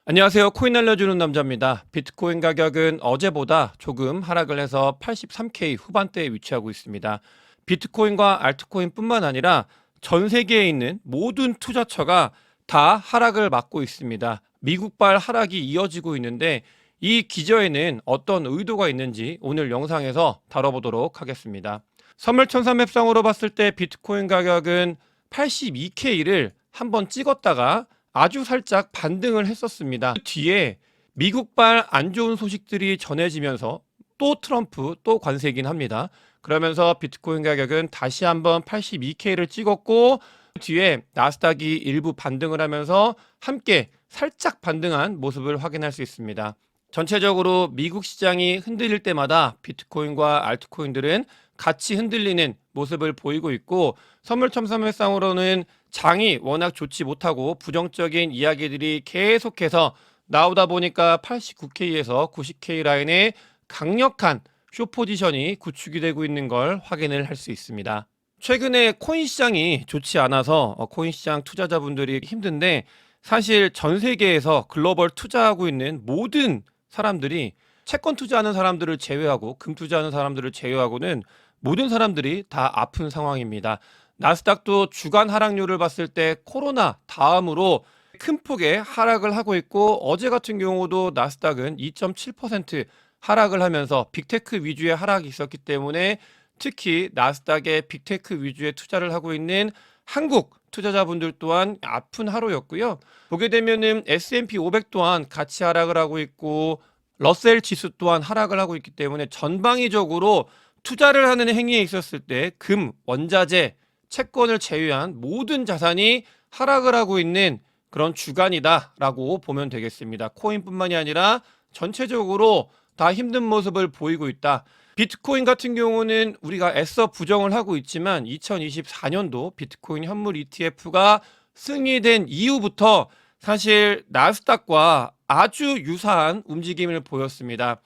안녕하세요. 코인 알려주는 남자입니다. 비트코인 가격은 어제보다 조금 하락을 해서 83K 후반대에 위치하고 있습니다. 비트코인과 알트코인뿐만 아니라 전 세계에 있는 모든 투자처가 다 하락을 맞고 있습니다. 미국발 하락이 이어지고 있는데 이 기저에는 어떤 의도가 있는지 오늘 영상에서 다뤄보도록 하겠습니다. 선물 1300상으로 봤을 때 비트코인 가격은 82K를 한번 찍었다가 아주 살짝 반등을 했었습니다. 그 뒤에 미국발 안 좋은 소식들이 전해지면서 또 트럼프 또 관세긴 합니다. 그러면서 비트코인 가격은 다시 한번 82K를 찍었고 그 뒤에 나스닥이 일부 반등을 하면서 함께 살짝 반등한 모습을 확인할 수 있습니다. 전체적으로 미국 시장이 흔들릴 때마다 비트코인과 알트코인들은 같이 흔들리는 모습을 보이고 있고 선물 첨삼회상으로는 장이 워낙 좋지 못하고 부정적인 이야기들이 계속해서 나오다 보니까 89K에서 90K 라인에 강력한 쇼 포지션이 구축이 되고 있는 걸 확인을 할 수 있습니다. 최근에 코인 시장이 좋지 않아서 코인 시장 투자자분들이 힘든데 사실 전 세계에서 글로벌 투자하고 있는 모든 사람들이 채권 투자하는 사람들을 제외하고 금 투자하는 사람들을 제외하고는 모든 사람들이 다 아픈 상황입니다. 나스닥도 주간 하락률을 봤을 때 코로나 다음으로 큰 폭의 하락을 하고 있고 어제 같은 경우도 나스닥은 2.7% 하락을 하면서 빅테크 위주의 하락이 있었기 때문에 특히 나스닥의 빅테크 위주의 투자를 하고 있는 한국 투자자분들 또한 아픈 하루였고요. 보게 되면은 S&P 500 또한 같이 하락을 하고 있고 러셀 지수 또한 하락을 하고 있기 때문에 전방위적으로 투자를 하는 행위에 있었을 때 금, 원자재, 채권을 제외한 모든 자산이 하락을 하고 있는 그런 주간이다라고 보면 되겠습니다. 코인뿐만이 아니라 전체적으로 다 힘든 모습을 보이고 있다. 비트코인 같은 경우는 우리가 애써 부정을 하고 있지만 2024년도 비트코인 현물 ETF가 승인된 이후부터 사실 나스닥과 아주 유사한 움직임을 보였습니다.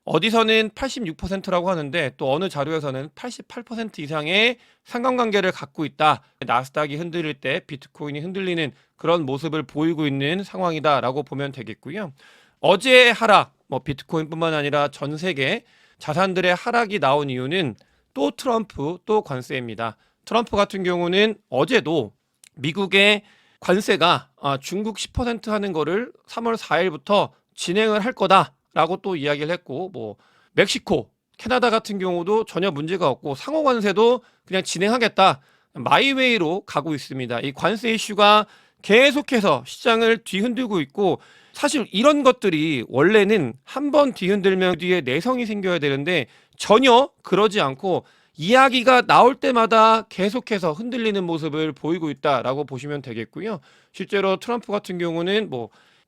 어디서는 86%라고 하는데 또 어느 자료에서는 88% 이상의 상관관계를 갖고 있다. 나스닥이 흔들릴 때 비트코인이 흔들리는 그런 모습을 보이고 있는 상황이다라고 보면 되겠고요. 어제의 하락, 비트코인뿐만 아니라 전 세계 자산들의 하락이 나온 이유는 또 트럼프 또 관세입니다. 트럼프 같은 경우는 어제도 미국의 관세가 중국 10% 하는 거를 3월 4일부터 진행을 할 거다라고 또 이야기를 했고 멕시코, 캐나다 같은 경우도 전혀 문제가 없고 상호 관세도 그냥 진행하겠다. 마이웨이로 가고 있습니다. 이 관세 이슈가 계속해서 시장을 뒤흔들고 있고 사실 이런 것들이 원래는 한 번 뒤흔들면 뒤에 내성이 생겨야 되는데 전혀 그러지 않고 이야기가 나올 때마다 계속해서 흔들리는 모습을 보이고 있다라고 보시면 되겠고요. 실제로 트럼프 같은 경우는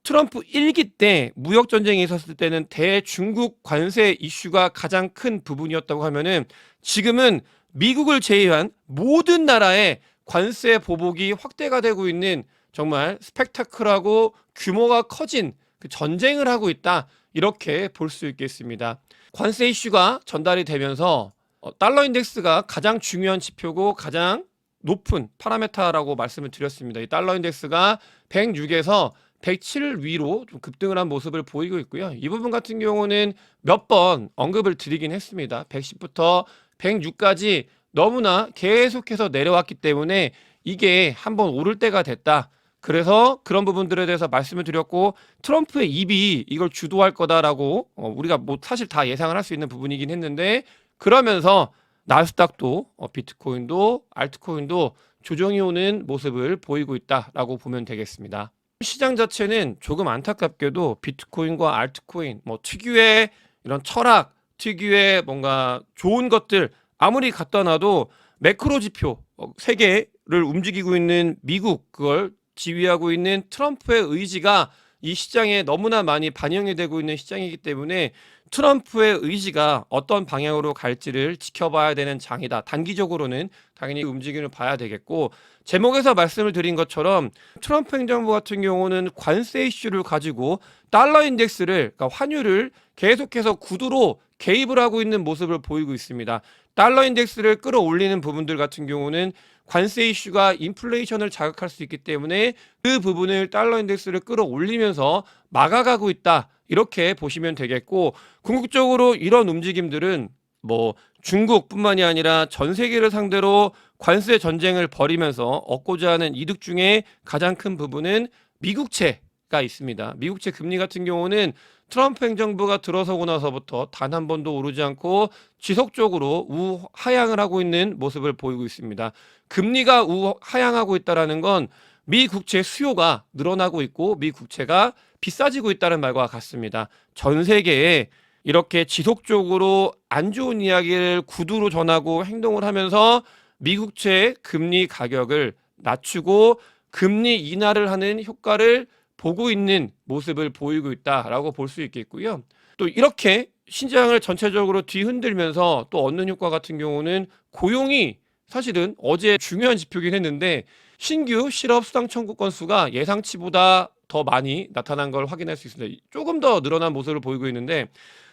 트럼프 1기 때 무역 전쟁이 있었을 때는 대중국 관세 이슈가 가장 큰 부분이었다고 하면은 지금은 미국을 제외한 모든 나라의 관세 보복이 확대가 되고 있는 정말 스펙타클하고 규모가 커진 그 전쟁을 하고 있다. 이렇게 볼 수 있겠습니다. 관세 이슈가 전달이 되면서 달러 인덱스가 가장 중요한 지표고 가장 높은 파라메타라고 말씀을 드렸습니다. 이 달러 인덱스가 106에서 107 위로 좀 급등을 한 모습을 보이고 있고요. 이 부분 같은 경우는 몇 번 언급을 드리긴 했습니다. 110부터 106까지 너무나 계속해서 내려왔기 때문에 이게 한번 오를 때가 됐다. 그래서 그런 부분들에 대해서 말씀을 드렸고 트럼프의 입이 이걸 주도할 거다라고 우리가 사실 다 예상을 할 수 있는 부분이긴 했는데 그러면서 나스닥도 비트코인도 알트코인도 조정이 오는 모습을 보이고 있다라고 보면 되겠습니다. 시장 자체는 조금 안타깝게도 비트코인과 알트코인 특유의 이런 철학, 특유의 뭔가 좋은 것들 아무리 갖다 놔도 매크로 지표 세계를 움직이고 있는 미국 그걸 지휘하고 있는 트럼프의 의지가 이 시장에 너무나 많이 반영이 되고 있는 시장이기 때문에 트럼프의 의지가 어떤 방향으로 갈지를 지켜봐야 되는 장이다. 단기적으로는 당연히 움직임을 봐야 되겠고 제목에서 말씀을 드린 것처럼 트럼프 행정부 같은 경우는 관세 이슈를 가지고 달러 인덱스를 그러니까 환율을 계속해서 구두로 개입을 하고 있는 모습을 보이고 있습니다. 달러 인덱스를 끌어올리는 부분들 같은 경우는 관세 이슈가 인플레이션을 자극할 수 있기 때문에 그 부분을 달러 인덱스를 끌어올리면서 막아가고 있다. 이렇게 보시면 되겠고, 궁극적으로 이런 움직임들은 뭐 중국뿐만이 아니라 전 세계를 상대로 관세 전쟁을 벌이면서 얻고자 하는 이득 중에 가장 큰 부분은 미국채가 있습니다. 미국채 금리 같은 경우는 트럼프 행정부가 들어서고 나서부터 단 한 번도 오르지 않고 지속적으로 우하향을 하고 있는 모습을 보이고 있습니다. 금리가 우하향하고 있다는 건 미 국채 수요가 늘어나고 있고 미 국채가 비싸지고 있다는 말과 같습니다. 전 세계에 이렇게 지속적으로 안 좋은 이야기를 구두로 전하고 행동을 하면서 미국채 금리 가격을 낮추고 금리 인하를 하는 효과를 보고 있는 모습을 보이고 있다라고 볼 수 있겠고요. 또 이렇게 시장을 전체적으로 뒤흔들면서 또 얻는 효과 같은 경우는 고용이 사실은 어제 중요한 지표긴 했는데 신규 실업 수당 청구 건수가 예상치보다 더 많이 나타난 걸 확인할 수 있습니다. 조금 더 늘어난 모습을 보이고 있는데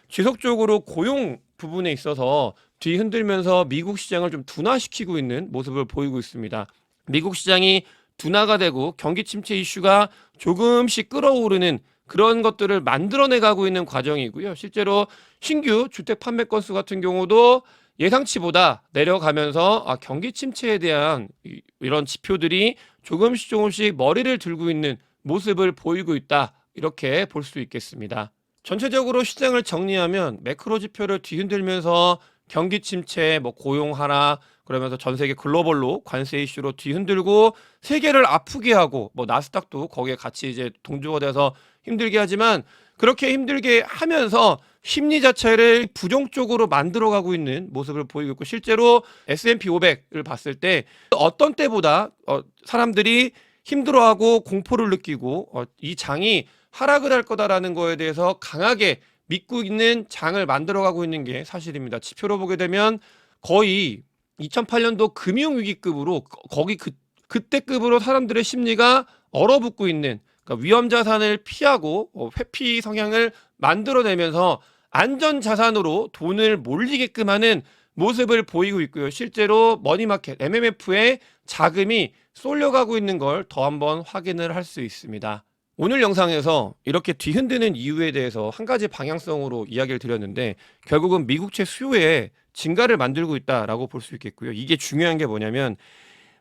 지속적으로 고용 부분에 있어서 뒤흔들면서 미국 시장을 좀 둔화시키고 있는 모습을 보이고 있습니다. 미국 시장이 둔화가 되고 경기 침체 이슈가 조금씩 끌어오르는 그런 것들을 만들어내 가고 있는 과정이고요. 실제로 신규 주택 판매 건수 같은 경우도 예상치보다 내려가면서 경기 침체에 대한 이런 지표들이 조금씩 머리를 들고 있는 모습을 보이고 있다. 이렇게 볼 수 있겠습니다. 전체적으로 시장을 정리하면 매크로 지표를 뒤흔들면서 경기 침체, 고용 하락, 그러면서 전 세계 글로벌로 관세 이슈로 뒤흔들고 세계를 아프게 하고 나스닥도 거기에 같이 이제 동조가 돼서 힘들게 하지만 그렇게 힘들게 하면서 심리 자체를 부정적으로 만들어가고 있는 모습을 보이고 있고 실제로 S&P 500을 봤을 때 어떤 때보다 사람들이 힘들어하고 공포를 느끼고 이 장이 하락을 할 거다라는 거에 대해서 강하게 믿고 있는 장을 만들어가고 있는 게 사실입니다. 지표로 보게 되면 거의 2008년도 금융위기급으로 거기 그때급으로 사람들의 심리가 얼어붙고 있는 그러니까 위험 자산을 피하고 회피 성향을 만들어내면서 안전 자산으로 돈을 몰리게끔 하는 모습을 보이고 있고요. 실제로 머니마켓 MMF에 자금이 쏠려가고 있는 걸 더 한번 확인을 할 수 있습니다. 오늘 영상에서 이렇게 뒤흔드는 이유에 대해서 한 가지 방향성으로 이야기를 드렸는데 결국은 미국채 수요에 증가를 만들고 있다라고 볼 수 있겠고요. 이게 중요한 게 뭐냐면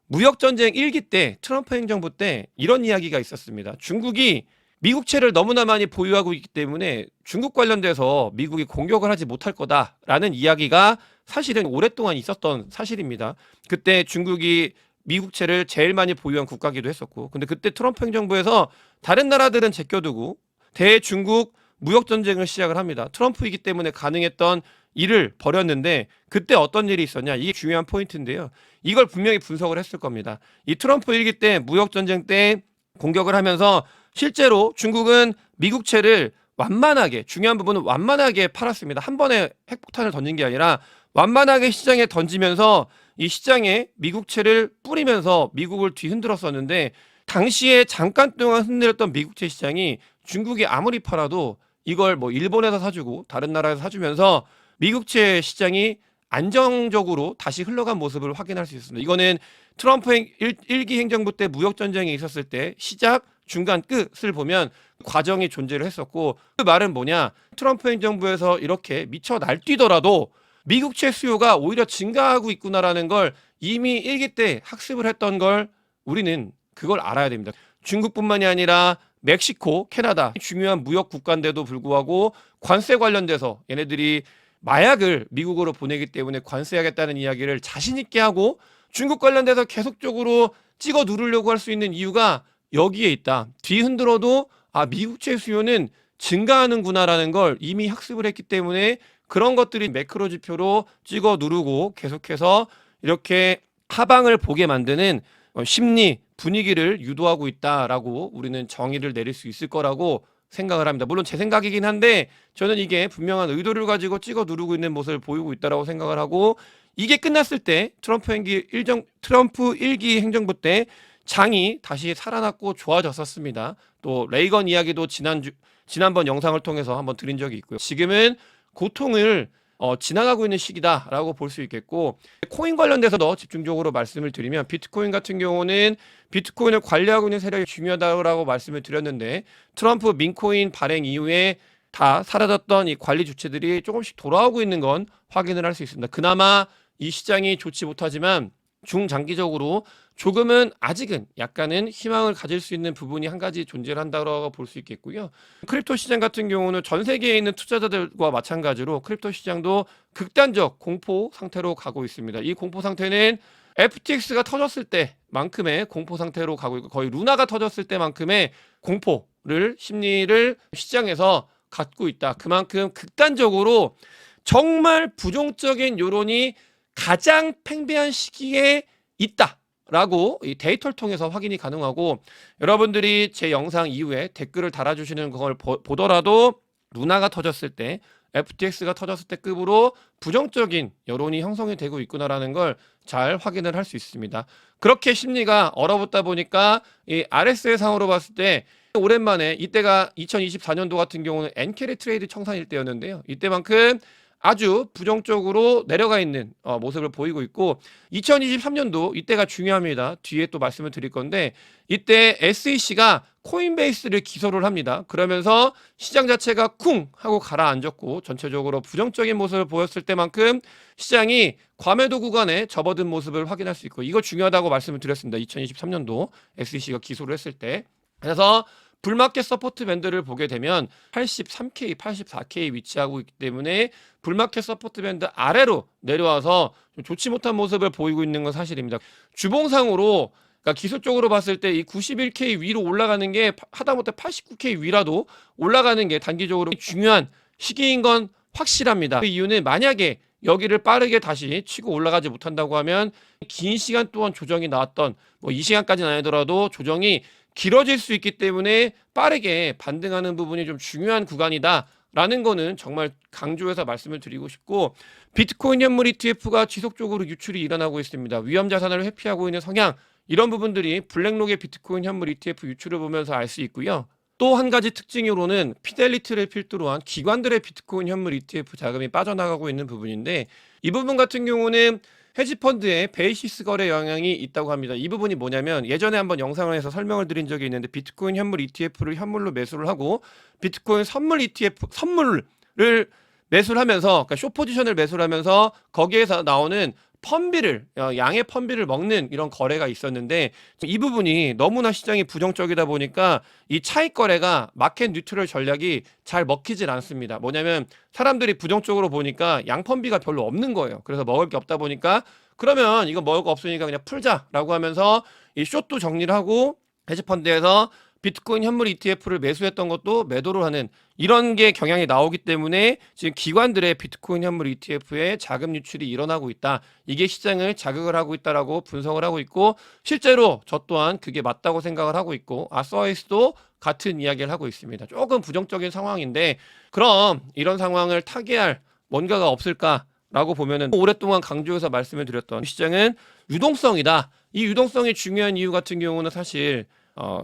무역전쟁 1기 때 트럼프 행정부 때 이런 이야기가 있었습니다. 중국이 미국채를 너무나 많이 보유하고 있기 때문에 중국 관련돼서 미국이 공격을 하지 못할 거다라는 이야기가 사실은 오랫동안 있었던 사실입니다. 그때 중국이 미국채를 제일 많이 보유한 국가기도 했었고 근데 그때 트럼프 행정부에서 다른 나라들은 제껴두고 대중국 무역전쟁을 시작을 합니다. 트럼프이기 때문에 가능했던 일을 벌였는데 그때 어떤 일이 있었냐 이게 중요한 포인트인데요. 이걸 분명히 분석을 했을 겁니다. 이 트럼프 일기 때 무역전쟁 때 공격을 하면서 실제로 중국은 미국채를 완만하게 중요한 부분은 완만하게 팔았습니다. 한 번에 핵폭탄을 던진 게 아니라 완만하게 시장에 던지면서 이 시장에 미국채를 뿌리면서 미국을 뒤흔들었었는데 당시에 잠깐 동안 흔들렸던 미국채 시장이 중국이 아무리 팔아도 이걸 일본에서 사주고 다른 나라에서 사주면서 미국채 시장이 안정적으로 다시 흘러간 모습을 확인할 수 있습니다. 이거는 트럼프 1기 행정부 때 무역전쟁이 있었을 때 시작, 중간, 끝을 보면 과정이 존재를 했었고 그 말은 뭐냐 트럼프 행정부에서 이렇게 미쳐 날뛰더라도 미국채 수요가 오히려 증가하고 있구나라는 걸 이미 1기 때 학습을 했던 걸 우리는 그걸 알아야 됩니다. 중국뿐만이 아니라 멕시코, 캐나다 중요한 무역 국가인데도 불구하고 관세 관련돼서 얘네들이 마약을 미국으로 보내기 때문에 관세하겠다는 이야기를 자신 있게 하고 중국 관련돼서 계속적으로 찍어 누르려고 할 수 있는 이유가 여기에 있다. 뒤흔들어도 미국채 수요는 증가하는구나라는 걸 이미 학습을 했기 때문에 그런 것들이 매크로 지표로 찍어 누르고 계속해서 이렇게 하방을 보게 만드는 심리 분위기를 유도하고 있다라고 우리는 정의를 내릴 수 있을 거라고 생각을 합니다. 물론 제 생각이긴 한데 저는 이게 분명한 의도를 가지고 찍어 누르고 있는 모습을 보이고 있다라고 생각을 하고 이게 끝났을 때 트럼프 1기 행정부 때 장이 다시 살아났고 좋아졌었습니다. 또 레이건 이야기도 지난번 영상을 통해서 한번 드린 적이 있고요. 지금은 고통을 지나가고 있는 시기다라고 볼 수 있겠고, 코인 관련돼서 더 집중적으로 말씀을 드리면 비트코인 같은 경우는 비트코인을 관리하고 있는 세력이 중요하다고 말씀을 드렸는데, 트럼프 민코인 발행 이후에 다 사라졌던 이 관리 주체들이 조금씩 돌아오고 있는 건 확인을 할 수 있습니다. 그나마 이 시장이 좋지 못하지만 중장기적으로 조금은 아직은 약간은 희망을 가질 수 있는 부분이 한 가지 존재를 한다고 볼 수 있겠고요. 크립토 시장 같은 경우는 전 세계에 있는 투자자들과 마찬가지로 크립토 시장도 극단적 공포 상태로 가고 있습니다. 이 공포 상태는 FTX가 터졌을 때만큼의 공포 상태로 가고 있고, 거의 루나가 터졌을 때만큼의 공포를 심리를 시장에서 갖고 있다. 그만큼 극단적으로 정말 부정적인 여론이 가장 팽배한 시기에 있다라고 이 데이터를 통해서 확인이 가능하고, 여러분들이 제 영상 이후에 댓글을 달아주시는 걸 보더라도 루나가 터졌을 때, FTX가 터졌을 때 급으로 부정적인 여론이 형성이 되고 있구나라는 걸 잘 확인을 할 수 있습니다. 그렇게 심리가 얼어붙다 보니까 이 RSI 상으로 봤을 때 오랜만에, 이때가 2024년도 같은 경우는 엔캐리 트레이드 청산일 때였는데요. 이때만큼 아주 부정적으로 내려가 있는 모습을 보이고 있고, 2023년도 이때가 중요합니다. 뒤에 또 말씀을 드릴 건데, 이때 SEC가 코인베이스를 기소를 합니다. 그러면서 시장 자체가 쿵 하고 가라앉았고, 전체적으로 부정적인 모습을 보였을 때만큼 시장이 과매도 구간에 접어든 모습을 확인할 수 있고, 이거 중요하다고 말씀을 드렸습니다. 2023년도 SEC가 기소를 했을 때. 그래서 불마켓 서포트 밴드를 보게 되면 83K, 84K 위치하고 있기 때문에 불마켓 서포트 밴드 아래로 내려와서 좀 좋지 못한 모습을 보이고 있는 건 사실입니다. 주봉상으로, 그러니까 기술적으로 봤을 때 이 91K 위로 올라가는 게 하다못해 89K 위라도 올라가는 게 단기적으로 중요한 시기인 건 확실합니다. 그 이유는 만약에 여기를 빠르게 다시 치고 올라가지 못한다고 하면 긴 시간 동안 조정이 나왔던, 뭐 이 시간까지는 아니더라도 조정이 길어질 수 있기 때문에 빠르게 반등하는 부분이 좀 중요한 구간이다라는 거는 정말 강조해서 말씀을 드리고 싶고, 비트코인 현물 ETF가 지속적으로 유출이 일어나고 있습니다. 위험 자산을 회피하고 있는 성향, 이런 부분들이 블랙록의 비트코인 현물 ETF 유출을 보면서 알 수 있고요. 또 한 가지 특징으로는 피델리티를 필두로 한 기관들의 비트코인 현물 ETF 자금이 빠져나가고 있는 부분인데, 이 부분 같은 경우는 헤지펀드의 베이시스 거래 영향이 있다고 합니다. 이 부분이 뭐냐면, 예전에 한번 영상을 해서 설명을 드린 적이 있는데, 비트코인 현물 ETF를 현물로 매수를 하고 비트코인 선물 ETF 선물을 매수를 하면서, 그러니까 숏 포지션을 매수를 하면서 거기에서 나오는 펀비를, 양의 펀비를 먹는 이런 거래가 있었는데, 이 부분이 너무나 시장이 부정적이다 보니까 이 차익 거래가 마켓 뉴트럴 전략이 잘 먹히질 않습니다. 뭐냐면 사람들이 부정적으로 보니까 양 펀비가 별로 없는 거예요. 그래서 먹을 게 없다 보니까, 그러면 이거 먹을 거 없으니까 그냥 풀자라고 하면서 이 숏도 정리를 하고 헤지펀드에서 비트코인 현물 ETF를 매수했던 것도 매도를 하는 이런 게 경향이 나오기 때문에 지금 기관들의 비트코인 현물 ETF에 자금 유출이 일어나고 있다. 이게 시장을 자극을 하고 있다라고 분석을 하고 있고, 실제로 저 또한 그게 맞다고 생각을 하고 있고, 아서웨이스도 같은 이야기를 하고 있습니다. 조금 부정적인 상황인데, 그럼 이런 상황을 타개할 뭔가가 없을까라고 보면은 오랫동안 강조해서 말씀을 드렸던 시장은 유동성이다. 이 유동성이 중요한 이유 같은 경우는 사실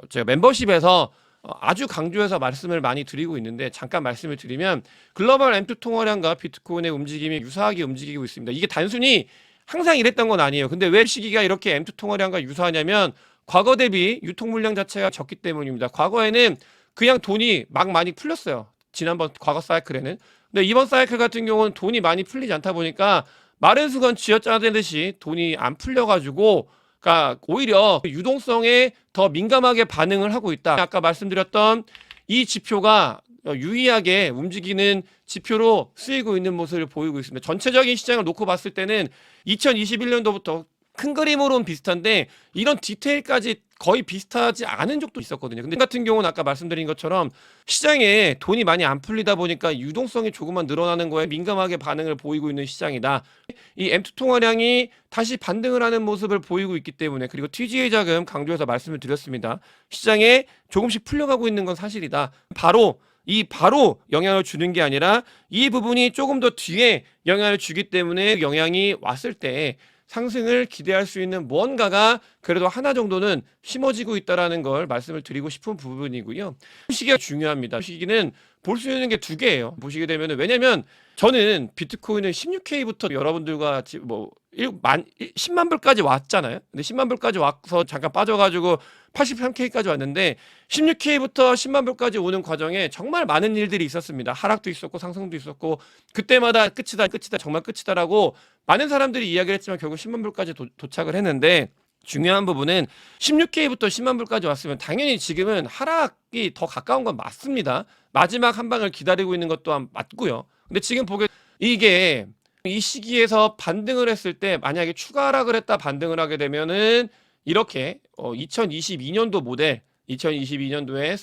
제가 멤버십에서 아주 강조해서 말씀을 많이 드리고 있는데, 잠깐 말씀을 드리면 글로벌 M2 통화량과 비트코인의 움직임이 유사하게 움직이고 있습니다. 이게 단순히 항상 이랬던 건 아니에요. 근데 왜 시기가 이렇게 M2 통화량과 유사하냐면, 과거 대비 유통 물량 자체가 적기 때문입니다. 과거에는 그냥 돈이 막 많이 풀렸어요. 지난번 과거 사이클에는. 근데 이번 사이클 같은 경우는 돈이 많이 풀리지 않다 보니까 마른 수건 쥐어짜내듯이 돈이 안 풀려가지고, 그러니까 오히려 유동성에 더 민감하게 반응을 하고 있다. 아까 말씀드렸던 이 지표가 유의하게 움직이는 지표로 쓰이고 있는 모습을 보이고 있습니다. 전체적인 시장을 놓고 봤을 때는 2021년도부터 큰 그림으로는 비슷한데, 이런 디테일까지 거의 비슷하지 않은 적도 있었거든요. 근데 같은 경우는 아까 말씀드린 것처럼 시장에 돈이 많이 안 풀리다 보니까 유동성이 조금만 늘어나는 거에 민감하게 반응을 보이고 있는 시장이다. 이 M2 통화량이 다시 반등을 하는 모습을 보이고 있기 때문에, 그리고 TGA 자금 강조해서 말씀을 드렸습니다. 시장에 조금씩 풀려가고 있는 건 사실이다. 바로 영향을 주는 게 아니라 이 부분이 조금 더 뒤에 영향을 주기 때문에, 영향이 왔을 때 상승을 기대할 수 있는 무언가가 그래도 하나 정도는 심어지고 있다는 걸 말씀을 드리고 싶은 부분이고요. 시기가 중요합니다. 시기는 볼 수 있는 게 두 개예요. 보시게 되면, 왜냐면 저는 비트코인은 16K부터 여러분들과 뭐 10만 불까지 왔잖아요. 근데 10만 불까지 와서 잠깐 빠져가지고 83K까지 왔는데 16K부터 10만 불까지 오는 과정에 정말 많은 일들이 있었습니다. 하락도 있었고 상승도 있었고 그때마다 끝이다 끝이다 정말 끝이다라고 많은 사람들이 이야기를 했지만 결국 10만 불까지 도착을 했는데 중요한 부분은 16K부터 10만 불까지 왔으면 당연히 지금은 하락이 더 가까운 건 맞습니다. 마지막 한 방을 기다리고 있는 것 또한 맞고요. 근데 지금 보게 이게 이 시기에서 반등을 했을 때 만약에 추가 하락을 했다 반등을 하게 되면은 이렇게 2022년도 모델 2022년도에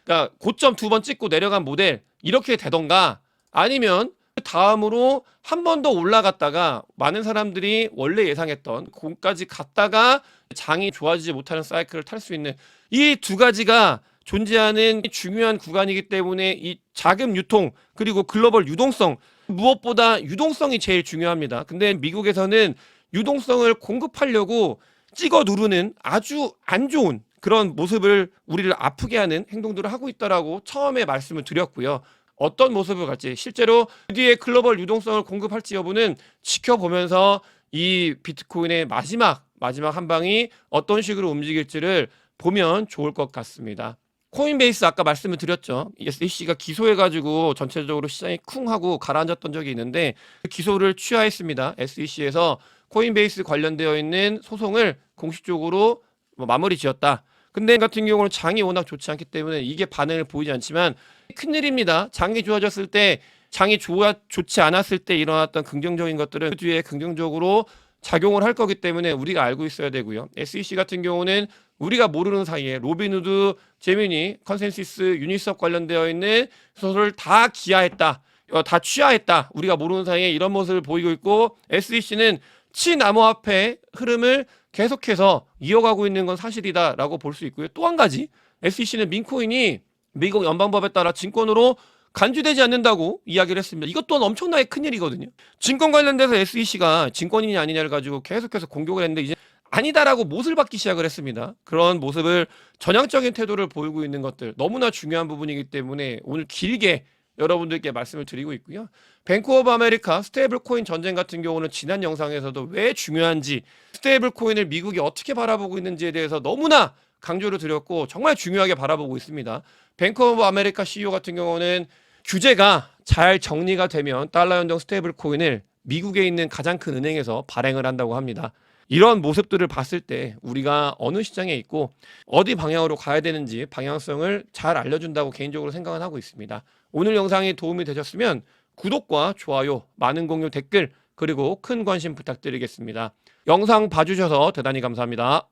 그러니까 고점 두 번 찍고 내려간 모델 이렇게 되던가 아니면 다음으로 한 번 더 올라갔다가 많은 사람들이 원래 예상했던 고까지 갔다가 장이 좋아지지 못하는 사이클을 탈 수 있는 이 두 가지가 존재하는 중요한 구간이기 때문에 이 자금 유통 그리고 글로벌 유동성 무엇보다 유동성이 제일 중요합니다. 근데 미국에서는 유동성을 공급하려고 찍어 누르는 아주 안 좋은 그런 모습을 우리를 아프게 하는 행동들을 하고 있다라고 처음에 말씀을 드렸고요. 어떤 모습을 갈지 실제로 뒤에 글로벌 유동성을 공급할지 여부는 지켜보면서 이 비트코인의 마지막 한 방이 어떤 식으로 움직일지를 보면 좋을 것 같습니다. 코인베이스 아까 말씀을 드렸죠. SEC가 기소해가지고 전체적으로 시장이 쿵 하고 가라앉았던 적이 있는데 그 기소를 취하했습니다. SEC에서 코인베이스 관련되어 있는 소송을 공식적으로 마무리 지었다. 근데 같은 경우는 장이 워낙 좋지 않기 때문에 이게 반응을 보이지 않지만 큰일입니다. 장이 좋아졌을 때 장이 좋지 않았을 때 일어났던 긍정적인 것들은 그 뒤에 긍정적으로 작용을 할 거기 때문에 우리가 알고 있어야 되고요. SEC 같은 경우는 우리가 모르는 사이에 로빈후드, 제미니, 컨센시스, 유니스업 관련되어 있는 소설을 다 기하했다. 다 취하했다. 우리가 모르는 사이에 이런 모습을 보이고 있고 SEC는 친암호화폐 흐름을 계속해서 이어가고 있는 건 사실이다라고 볼 수 있고요. 또 한 가지 SEC는 민코인이 미국 연방법에 따라 증권으로 간주되지 않는다고 이야기를 했습니다. 이것 또한 엄청나게 큰일이거든요. 증권 관련돼서 SEC가 증권이냐 아니냐를 가지고 계속해서 공격을 했는데 이제 아니다라고 못을 받기 시작을 했습니다. 그런 모습을 전향적인 태도를 보이고 있는 것들 너무나 중요한 부분이기 때문에 오늘 길게 여러분들께 말씀을 드리고 있고요. 뱅크 오브 아메리카 스테이블 코인 전쟁 같은 경우는 지난 영상에서도 왜 중요한지 스테이블 코인을 미국이 어떻게 바라보고 있는지에 대해서 너무나 강조를 드렸고 정말 중요하게 바라보고 있습니다. 뱅크 오브 아메리카 CEO 같은 경우는 규제가 잘 정리가 되면 달러 연동 스테이블 코인을 미국에 있는 가장 큰 은행에서 발행을 한다고 합니다. 이런 모습들을 봤을 때 우리가 어느 시장에 있고 어디 방향으로 가야 되는지 방향성을 잘 알려준다고 개인적으로 생각은 하고 있습니다. 오늘 영상이 도움이 되셨으면 구독과 좋아요, 많은 공유, 댓글 그리고 큰 관심 부탁드리겠습니다. 영상 봐주셔서 대단히 감사합니다.